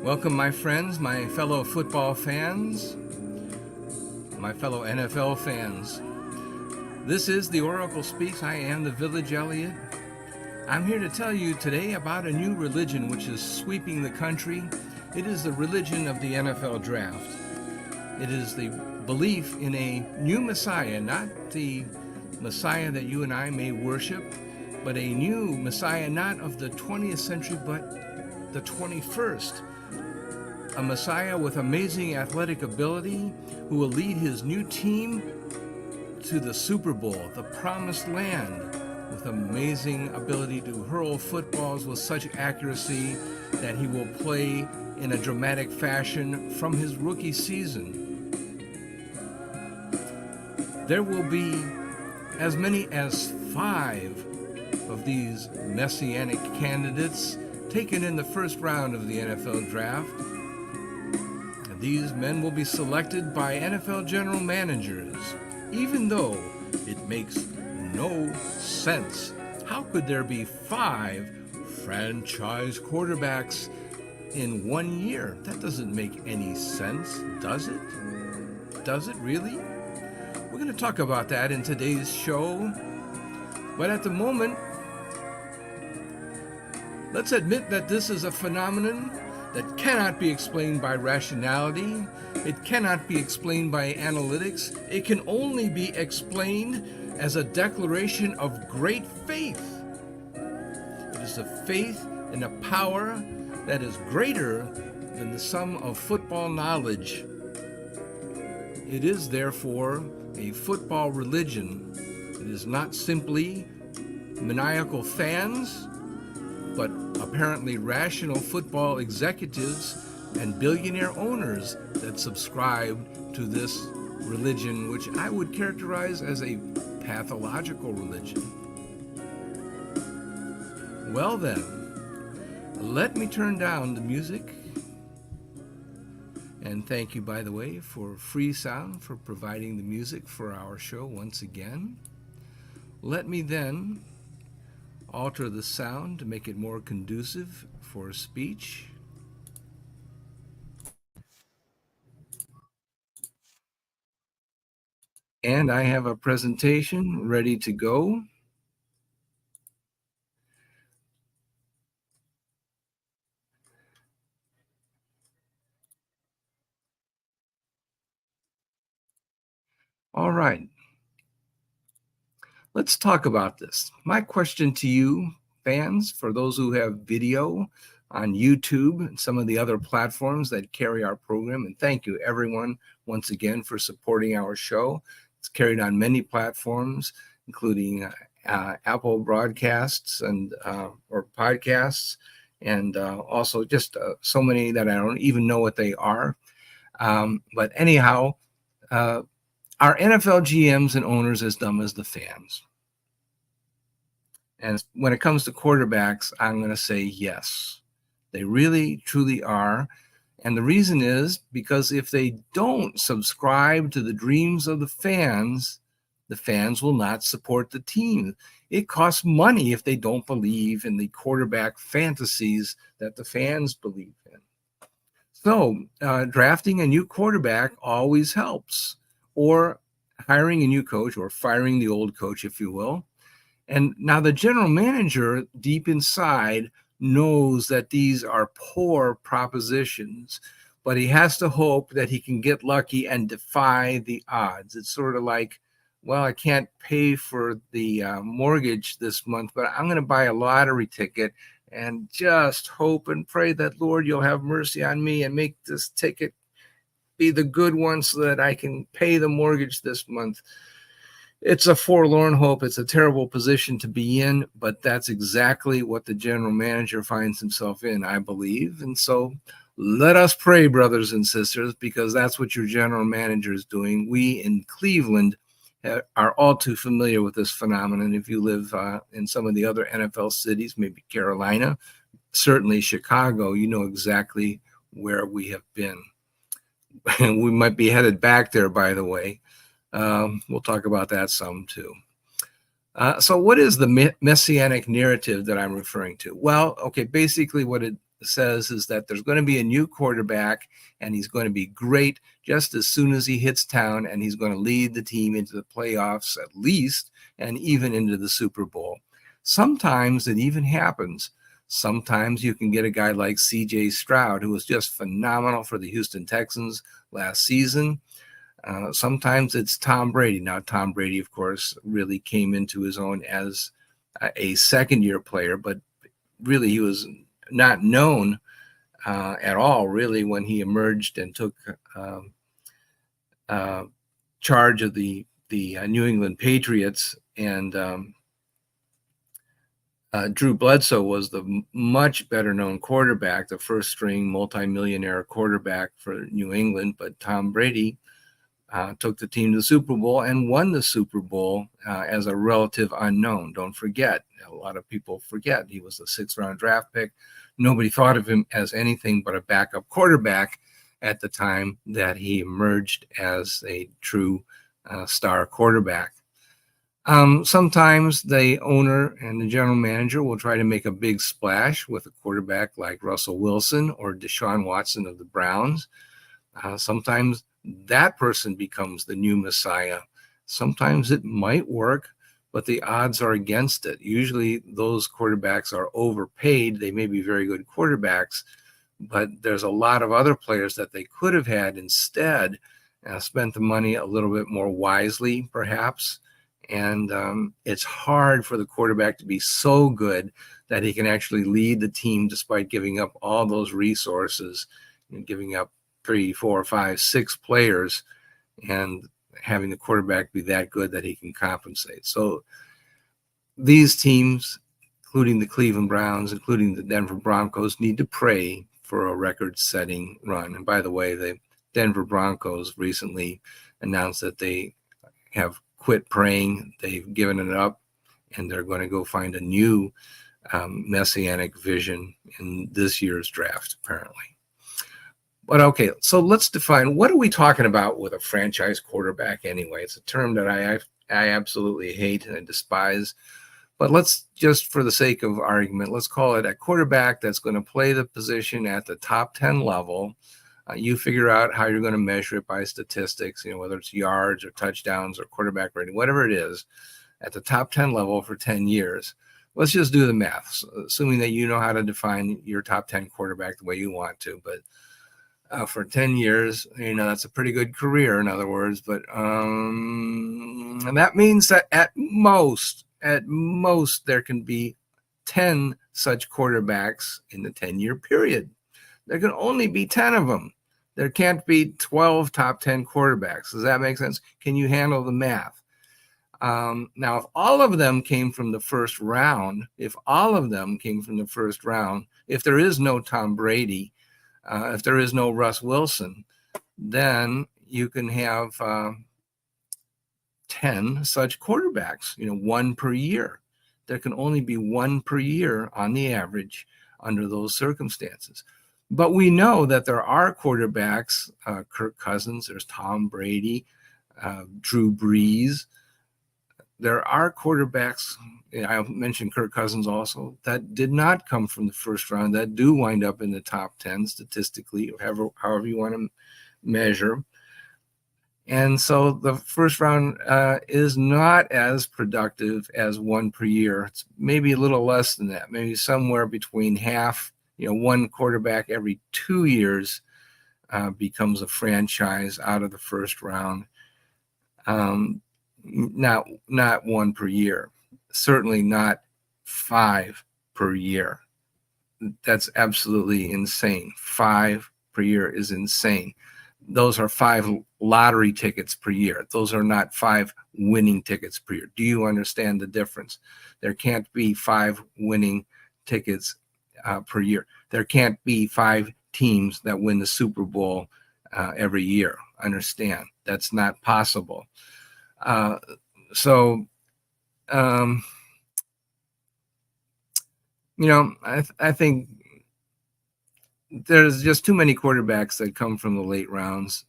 Welcome, my friends, my fellow football fans, my fellow NFL fans. This is the Oracle Speaks. I am the Village Elliot. I'm here to tell you today about a new religion which is sweeping the country. It is the religion of the NFL draft. It is the belief in a new Messiah, not the Messiah that you and I may worship, but a new Messiah, not of the 20th century, but the 21st. A Messiah with amazing athletic ability who will lead his new team to the Super Bowl, the promised land, with amazing ability to hurl footballs with such accuracy that he will play in a dramatic fashion from his rookie season. There will be as many as 5 of these messianic candidates taken in the first round of the NFL draft. These men will be selected by NFL general managers, even though it makes no sense. How could there be 5 franchise quarterbacks in 1 year? That doesn't make any sense, does it? Does it really? We're going to talk about that in today's show. But at the moment, let's admit that this is a phenomenon that cannot be explained by rationality. It cannot be explained by analytics. It can only be explained as a declaration of great faith. It is a faith in a power that is greater than the sum of football knowledge. It is therefore a football religion. It is not simply maniacal fans, but apparently rational football executives and billionaire owners that subscribe to this religion, which I would characterize as a pathological religion. Well then, let me turn down the music. And thank you, by the way, for Free Sound for providing the music for our show once again. Let me then alter the sound to make it more conducive for speech. And I have a presentation ready to go. All right. Let's talk about this. My question to you, fans, for those who have video on YouTube and some of the other platforms that carry our program, and thank you everyone once again for supporting our show. It's carried on many platforms, including Apple broadcasts and or podcasts, and also just so many that I don't even know what they are. But anyhow, are NFL GMs and owners as dumb as the fans? And when it comes to quarterbacks, I'm going to say yes. They really, truly are. And the reason is because if they don't subscribe to the dreams of the fans will not support the team. It costs money if they don't believe in the quarterback fantasies that the fans believe in. So drafting a new quarterback always helps, or hiring a new coach or firing the old coach, if you will. And now the general manager deep inside knows that these are poor propositions, but he has to hope that he can get lucky and defy the odds. It's sort of like, well, I can't pay for the mortgage this month, but I'm going to buy a lottery ticket and just hope and pray that, Lord, you'll have mercy on me and make this ticket be the good one so that I can pay the mortgage this month. It's a forlorn hope. It's a terrible position to be in, but that's exactly what the general manager finds himself in, I believe. And so let us pray, brothers and sisters, because that's what your general manager is doing. We in Cleveland are all too familiar with this phenomenon. If you live in some of the other NFL cities, maybe Carolina, certainly Chicago, you know exactly where we have been. We might be headed back there, by the way. We'll talk about that some too. So what is the messianic narrative that I'm referring to? Well, okay, basically what it says is that there's going to be a new quarterback, and he's going to be great just as soon as he hits town, and he's going to lead the team into the playoffs at least, and even into the Super Bowl. Sometimes it even happens. Sometimes you can get a guy like C.J. Stroud, who was just phenomenal for the Houston Texans last season. Sometimes it's Tom Brady. Now, Tom Brady, of course, really came into his own as a second-year player, but really he was not known at all, really, when he emerged and took charge of the New England Patriots. And Drew Bledsoe was the much better known quarterback, the first string multimillionaire quarterback for New England. But Tom Brady took the team to the Super Bowl and won the Super Bowl as a relative unknown. Don't forget, a lot of people forget, he was a 6th-round draft pick. Nobody thought of him as anything but a backup quarterback at the time that he emerged as a true star quarterback. Sometimes the owner and the general manager will try to make a big splash with a quarterback like Russell Wilson or Deshaun Watson of the Browns. Sometimes that person becomes the new messiah. Sometimes it might work, but the odds are against it. Usually those quarterbacks are overpaid. They may be very good quarterbacks, but there's a lot of other players that they could have had instead, spent the money a little bit more wisely, perhaps. And it's hard for the quarterback to be so good that he can actually lead the team despite giving up all those resources and giving up 3, 4, 5, 6 players, and having the quarterback be that good that he can compensate. So these teams, including the Cleveland Browns, including the Denver Broncos, need to pray for a record-setting run. And by the way, the Denver Broncos recently announced that they have quit praying. They've given it up, and they're going to go find a new messianic vision in this year's draft, apparently. But okay, so let's define, what are we talking about with a franchise quarterback anyway? It's a term that I absolutely hate and I despise. But let's just, for the sake of argument, let's call it a quarterback that's going to play the position at the top 10 level. You figure out how you're going to measure it by statistics, whether it's yards or touchdowns or quarterback rating, whatever it is, at the top 10 level for 10 years. Let's just do the math, assuming that you know how to define your top 10 quarterback the way you want to. But for 10 years, that's a pretty good career, in other words. But and that means that at most, there can be 10 such quarterbacks in the 10-year period. There can only be 10 of them. There can't be 12 top 10 quarterbacks. Does that make sense? Can you handle the math? Now, if all of them came from the first round, if there is no Tom Brady, if there is no Russ Wilson, then you can have 10 such quarterbacks, 1 per year. There can only be 1 per year on the average under those circumstances. But we know that there are quarterbacks, Kirk Cousins, there's Tom Brady, Drew Brees. There are quarterbacks, I mentioned Kirk Cousins also, that did not come from the first round, that do wind up in the top 10 statistically, however you want to measure. And so the first round is not as productive as 1 per year. It's maybe a little less than that, maybe somewhere between half. 1 quarterback every 2 years becomes a franchise out of the first round. Not 1 per year. Certainly not 5 per year. That's absolutely insane. 5 per year is insane. Those are 5 lottery tickets per year. Those are not 5 winning tickets per year. Do you understand the difference? There can't be 5 winning tickets per year. There can't be 5 teams that win the Super Bowl every year. Understand? That's not possible. I think there's just too many quarterbacks that come from the late rounds.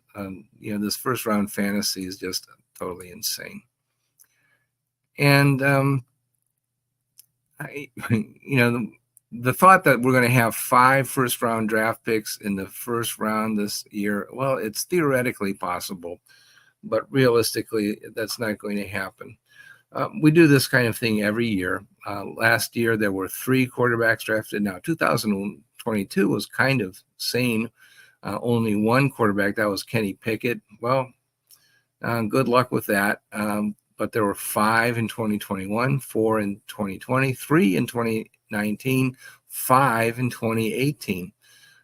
This first round fantasy is just totally insane. And the thought that we're going to have 5 first-round draft picks in the first round this year, well, it's theoretically possible, but realistically, that's not going to happen. We do this kind of thing every year. Last year, there were 3 quarterbacks drafted. Now, 2022 was kind of sane. Only 1 quarterback, that was Kenny Pickett. Well, good luck with that. But there were 5 in 2021, 4 in 2020, 3 in 2019, 5 in 2018.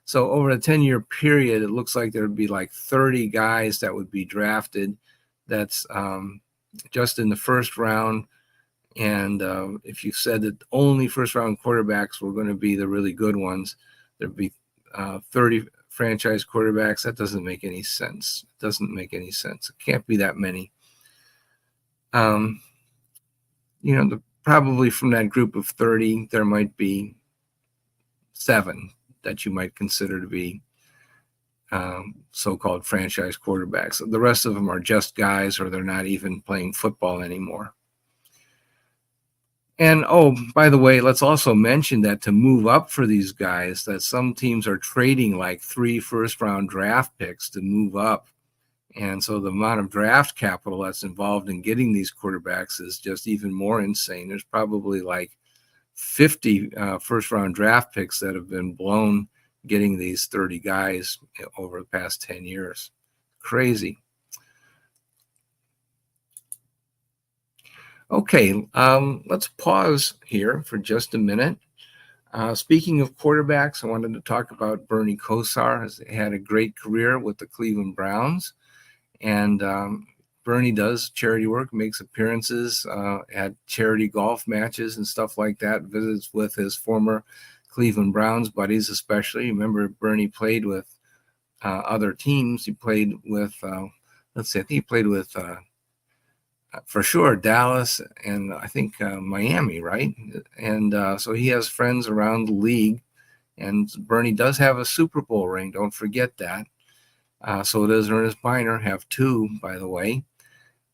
So over a 10-year period, it looks like there would be like 30 guys that would be drafted. That's just in the first round. And if you said that only first-round quarterbacks were going to be the really good ones, there'd be 30 franchise quarterbacks. That doesn't make any sense. It doesn't make any sense. It can't be that many. Probably from that group of 30, there might be 7 that you might consider to be so-called franchise quarterbacks. The rest of them are just guys, or they're not even playing football anymore. And, oh, by the way, let's also mention that to move up for these guys, that some teams are trading like 3 first-round draft picks to move up. And so the amount of draft capital that's involved in getting these quarterbacks is just even more insane. There's probably like 50 first-round draft picks that have been blown getting these 30 guys over the past 10 years. Crazy. Okay, let's pause here for just a minute. Speaking of quarterbacks, I wanted to talk about Bernie Kosar. He had a great career with the Cleveland Browns. And Bernie does charity work, makes appearances at charity golf matches and stuff like that, visits with his former Cleveland Browns buddies especially. Remember, Bernie played with other teams. He played with, I think he played with, for sure, Dallas and I think Miami, right? And so he has friends around the league. And Bernie does have a Super Bowl ring. Don't forget that. So does Ernest Biner, have 2, by the way.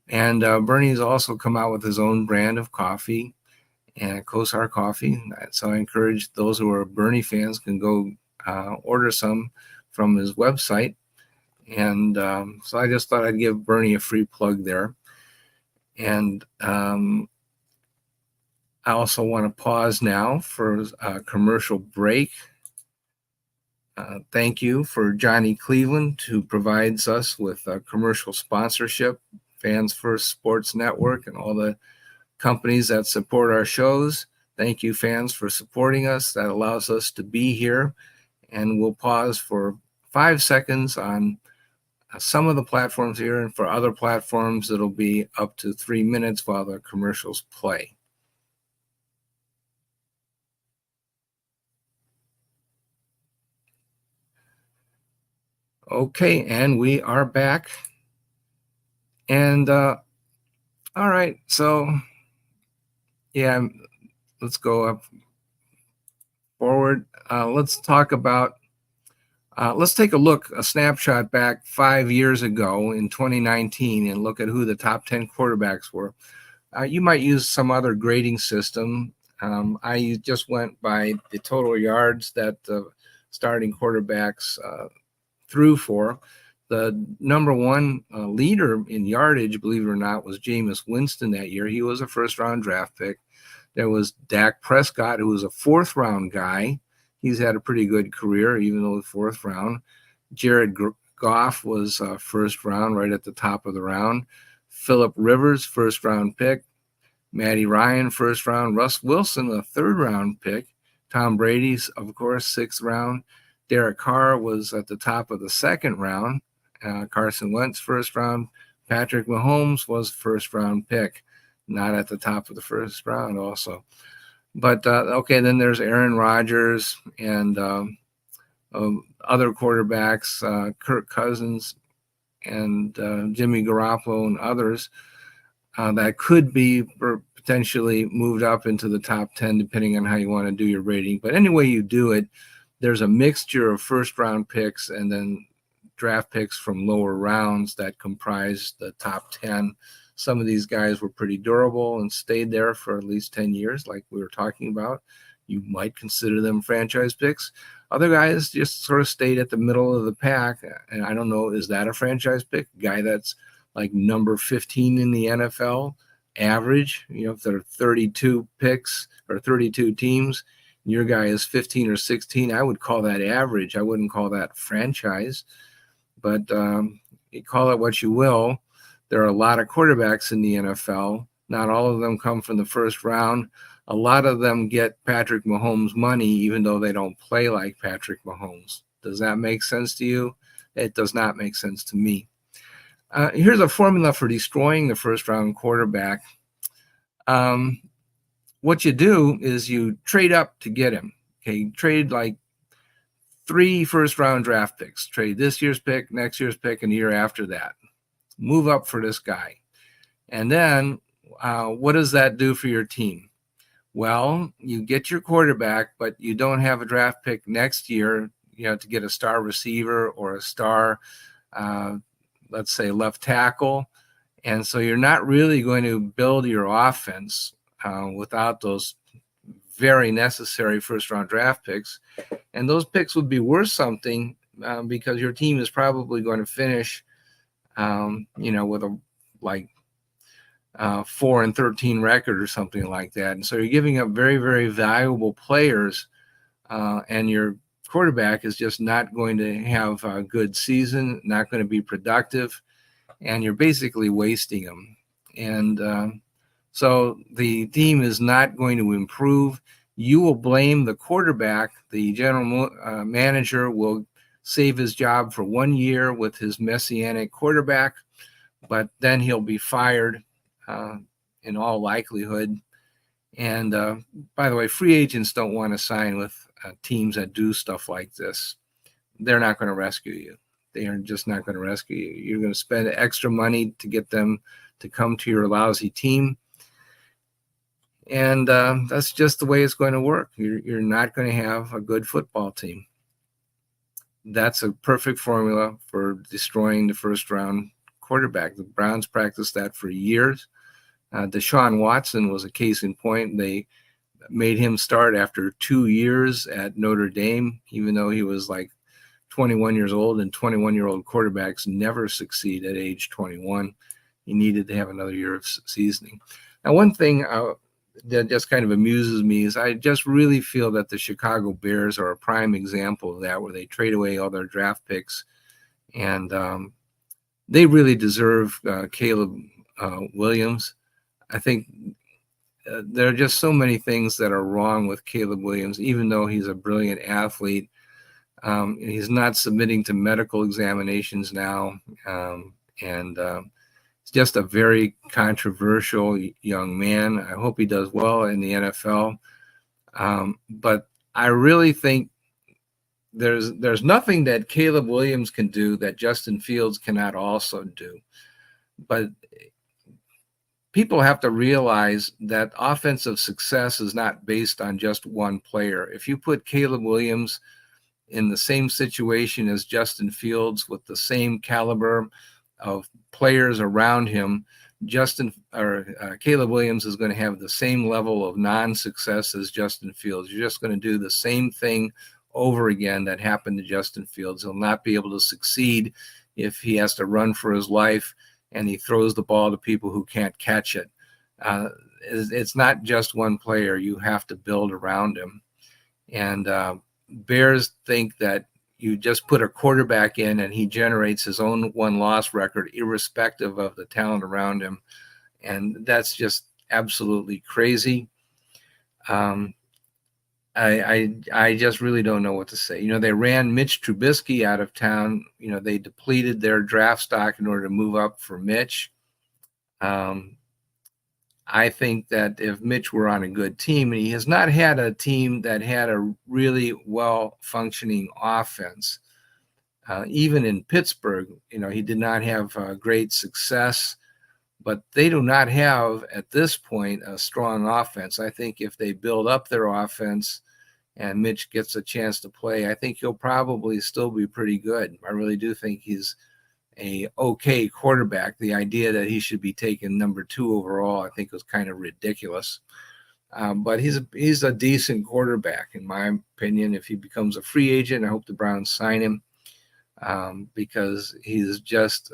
And Bernie's also come out with his own brand of coffee, and Kosar coffee. So I encourage those who are Bernie fans can go order some from his website. And so I just thought I'd give Bernie a free plug there. And I also want to pause now for a commercial break. Thank you for Johnny Cleveland, who provides us with commercial sponsorship, Fans First Sports Network, and all the companies that support our shows. Thank you, fans, for supporting us. That allows us to be here. And we'll pause for 5 seconds on some of the platforms here, and for other platforms, it'll be up to 3 minutes while the commercials play. Okay, and we are back. And all right, so yeah, let's go up forward. Let's talk about, let's take a snapshot back 5 years ago in 2019 and look at who the top 10 quarterbacks were. You might use some other grading system. I just went by the total yards that the starting quarterbacks threw for. The number 1 leader in yardage, believe it or not, was Jameis Winston that year. He was a first-round draft pick. There was Dak Prescott, who was a 4th-round guy. He's had a pretty good career, even though the 4th round. Jared Goff was first round, right at the top of the round. Phillip Rivers, 1st-round pick. Matty Ryan, 1st round. Russ Wilson, a 3rd-round pick. Tom Brady's, of course, 6th round. Derek Carr was at the top of the 2nd round. Carson Wentz, 1st round. Patrick Mahomes was 1st-round pick, not at the top of the 1st round also. But, okay, then there's Aaron Rodgers and other quarterbacks, Kirk Cousins and Jimmy Garoppolo and others that could be potentially moved up into the top 10, depending on how you want to do your rating. But any way you do it, there's a mixture of 1st-round picks and then draft picks from lower rounds that comprise the top 10. Some of these guys were pretty durable and stayed there for at least 10 years, like we were talking about. you might consider them franchise picks. Other guys just sort of stayed at the middle of the pack. And I don't know, is that a franchise pick? A guy that's like number 15 in the NFL average, if there are 32 picks or 32 teams, your guy is 15 or 16, I would call that average. I wouldn't call that franchise. But you call it what you will. There are a lot of quarterbacks in the NFL. Not all of them come from the first round. A lot of them get Patrick Mahomes money, even though they don't play like Patrick Mahomes. Does that make sense to you? It does not make sense to me. Here's a formula for destroying the first round quarterback. What you do is you trade up to get him. Okay, trade like 3 first round draft picks. Trade this year's pick, next year's pick, and the year after that. Move up for this guy. And then what does that do for your team? Well, you get your quarterback, but you don't have a draft pick next year, to get a star receiver or a star, let's say, left tackle. And so you're not really going to build your offense without those very necessary first-round draft picks. And those picks would be worth something because your team is probably going to finish, with a 4-13 record or something like that. And so you're giving up very, very valuable players, and your quarterback is just not going to have a good season, not going to be productive, and you're basically wasting them. And so the team is not going to improve. You will blame the quarterback. The general manager will save his job for 1 year with his messianic quarterback, but then he'll be fired in all likelihood. And by the way, free agents don't want to sign with teams that do stuff like this. They're not going to rescue you. They are just not going to rescue you. You're going to spend extra money to get them to come to your lousy team. And that's just the way it's going to work. You're not going to have a good football team. That's a perfect formula for destroying the first round quarterback. The Browns practiced that for years. Deshaun Watson was a case in point. They made him start after 2 years at Notre Dame, even though he was like 21 years old, and 21-year-old quarterbacks never succeed at age 21. He needed to have another year of seasoning. Now, one thing that just kind of amuses me is I just really feel that the Chicago Bears are a prime example of that, where they trade away all their draft picks, and they really deserve Caleb Williams. I think there are just so many things that are wrong with Caleb Williams, even though he's a brilliant athlete. He's not submitting to medical examinations now, and he's just a very controversial young man. I hope he does well in the NFL. But I really think there's nothing that Caleb Williams can do that Justin Fields cannot also do. But people have to realize that offensive success is not based on just one player. If you put Caleb Williams in the same situation as Justin Fields with the same caliber of players around him, Caleb Williams is going to have the same level of non-success as Justin Fields. You're just going to do the same thing over again that happened to Justin Fields. He'll not be able to succeed if he has to run for his life and he throws the ball to people who can't catch it. It's not just one player. You have to build around him. And Bears think that you just put a quarterback in and he generates his own win-loss record irrespective of the talent around him. And that's just absolutely crazy. I just really don't know what to say. They ran Mitch Trubisky out of town. They depleted their draft stock in order to move up for Mitch. I think that if Mitch were on a good team, and he has not had a team that had a really well-functioning offense, even in Pittsburgh, he did not have great success, but they do not have, at this point, a strong offense. I think if they build up their offense and Mitch gets a chance to play, I think he'll probably still be pretty good. I really do think he's a okay quarterback. The idea that he should be taken number 2 overall, I think, was kind of ridiculous. But he's a decent quarterback, in my opinion. If he becomes a free agent, I hope the Browns sign him because he's just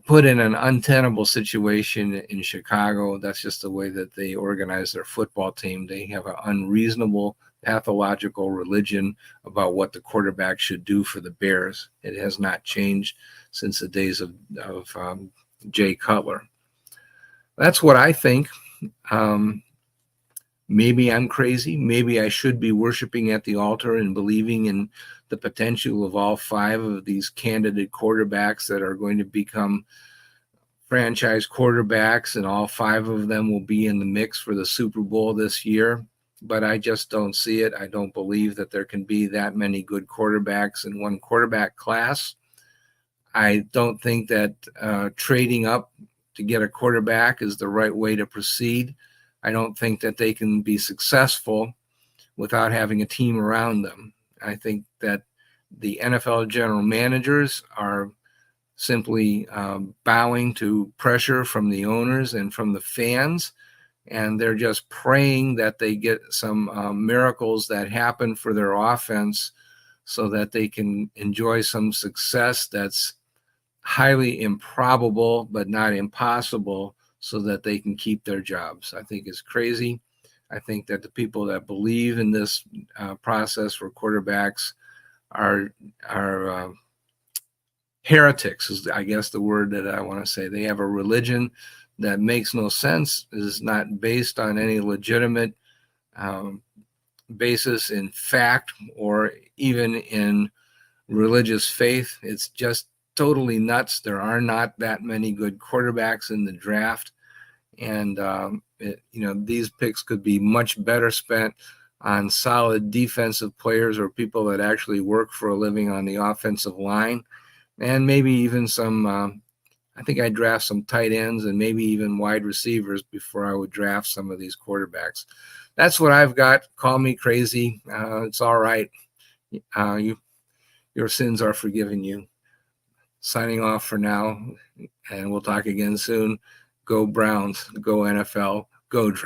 put in an untenable situation in Chicago. That's just the way that they organize their football team. They have an unreasonable, pathological religion about what the quarterback should do for the Bears. It has not changed since the days of Jay Cutler. That's what I think. Maybe I'm crazy. Maybe I should be worshiping at the altar and believing in the potential of all 5 of these candidate quarterbacks that are going to become franchise quarterbacks, and all 5 of them will be in the mix for the Super Bowl this year. But I just don't see it. I don't believe that there can be that many good quarterbacks in one quarterback class. I don't think that trading up to get a quarterback is the right way to proceed. I don't think that they can be successful without having a team around them. I think that the NFL general managers are simply bowing to pressure from the owners and from the fans, and they're just praying that they get some miracles that happen for their offense so that they can enjoy some success that's highly improbable but not impossible, so that they can keep their jobs. I think it's crazy. I think that the people that believe in this process for quarterbacks are heretics, is I guess the word that I want to say. They have a religion that makes no sense, is not based on any legitimate basis in fact or even in religious faith. It's just totally nuts. There are not that many good quarterbacks in the draft, and these picks could be much better spent on solid defensive players or people that actually work for a living on the offensive line, and maybe even some. I think I'd draft some tight ends and maybe even wide receivers before I would draft some of these quarterbacks. That's what I've got. Call me crazy. It's all right. Your sins are forgiven you. Signing off for now, and we'll talk again soon. Go Browns, go NFL, go Draft.